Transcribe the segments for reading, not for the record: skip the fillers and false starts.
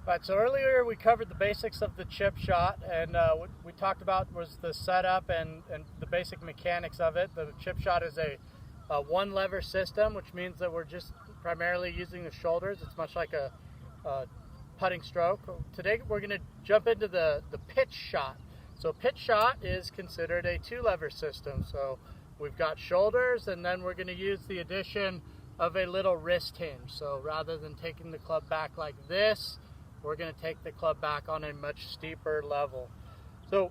Right, so earlier we covered the basics of the chip shot, and what we talked about was the setup and the basic mechanics of it. The chip shot is a one lever system, which means that we're just primarily using the shoulders. It's much like a putting stroke. Today we're going to jump into the pitch shot. So pitch shot is considered a two lever system. So we've got shoulders, and then we're going to use the addition of a little wrist hinge. So rather than taking the club back like this, we're going to take the club back on a much steeper level. So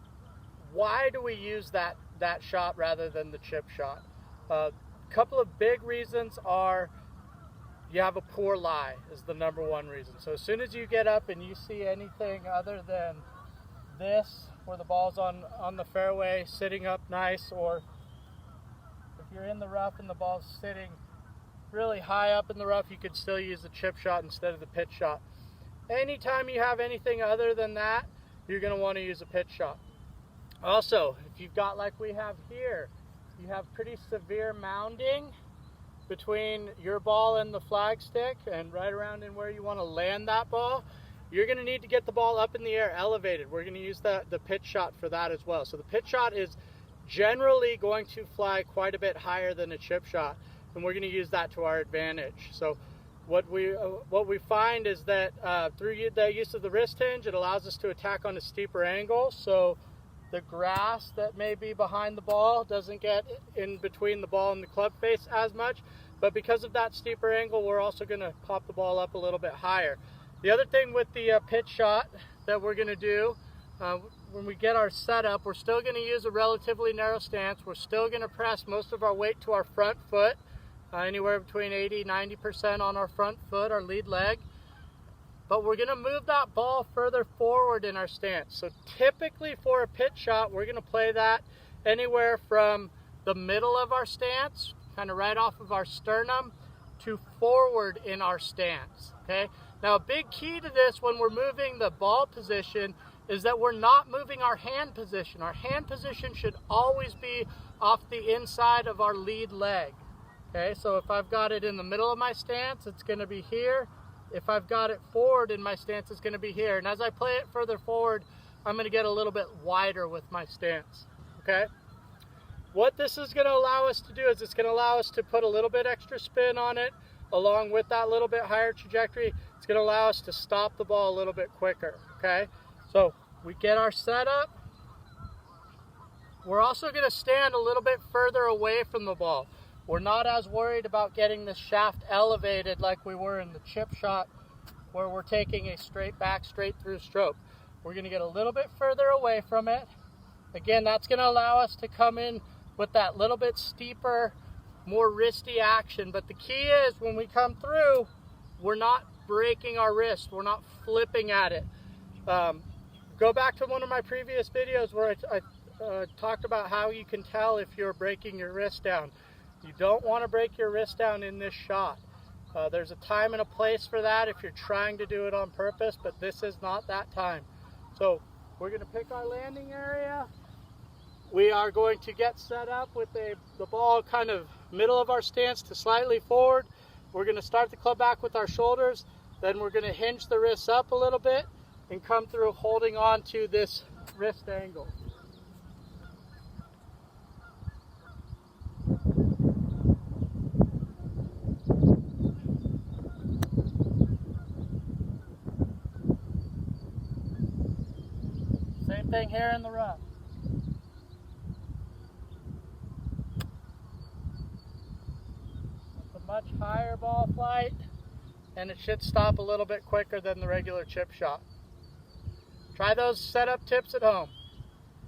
why do we use that shot rather than the chip shot? A couple of big reasons are you have a poor lie is the number one reason. So as soon as you get up and you see anything other than this, where the ball's on the fairway sitting up nice, or if you're in the rough and the ball's sitting really high up in the rough, you could still use the chip shot instead of the pitch shot. Anytime you have anything other than that, you're going to want to use a pitch shot. Also, if you've got, like we have here, you have pretty severe mounding between your ball and the flag stick and right around in where you want to land that ball, you're going to need to get the ball up in the air elevated. We're going to use the pitch shot for that as well. So the pitch shot is generally going to fly quite a bit higher than a chip shot, and we're going to use that to our advantage. So what we find is that through the use of the wrist hinge, it allows us to attack on a steeper angle, so the grass that may be behind the ball doesn't get in between the ball and the club face as much. But because of that steeper angle, we're also going to pop the ball up a little bit higher. The other thing with the pitch shot that we're going to do, when we get our setup, we're still going to use a relatively narrow stance. We're still going to press most of our weight to our front foot. Anywhere between 80-90% on our front foot, our lead leg. But we're going to move that ball further forward in our stance. So typically for a pitch shot, we're going to play that anywhere from the middle of our stance, kind of right off of our sternum, to forward in our stance. Okay. Now a big key to this when we're moving the ball position is that we're not moving our hand position. Our hand position should always be off the inside of our lead leg. Okay, so if I've got it in the middle of my stance, it's going to be here. If I've got it forward in my stance, it's going to be here. And as I play it further forward, I'm going to get a little bit wider with my stance. Okay? What this is going to allow us to do is it's going to allow us to put a little bit extra spin on it, along with that little bit higher trajectory. It's going to allow us to stop the ball a little bit quicker. Okay? So we get our setup. We're also going to stand a little bit further away from the ball. We're not as worried about getting the shaft elevated like we were in the chip shot, where we're taking a straight back, straight through stroke. We're going to get a little bit further away from it. Again, that's going to allow us to come in with that little bit steeper, more wristy action. But the key is when we come through, we're not breaking our wrist. We're not flipping at it. Go back to one of my previous videos where I talked about how you can tell if you're breaking your wrist down. You don't want to break your wrist down in this shot. There's a time and a place for that if you're trying to do it on purpose, but this is not that time. So we're going to pick our landing area. We are going to get set up with the ball kind of middle of our stance to slightly forward. We're going to start the club back with our shoulders. Then we're going to hinge the wrists up a little bit and come through holding on to this wrist angle. Same thing here in the rough. It's a much higher ball flight, and it should stop a little bit quicker than the regular chip shot. Try those setup tips at home.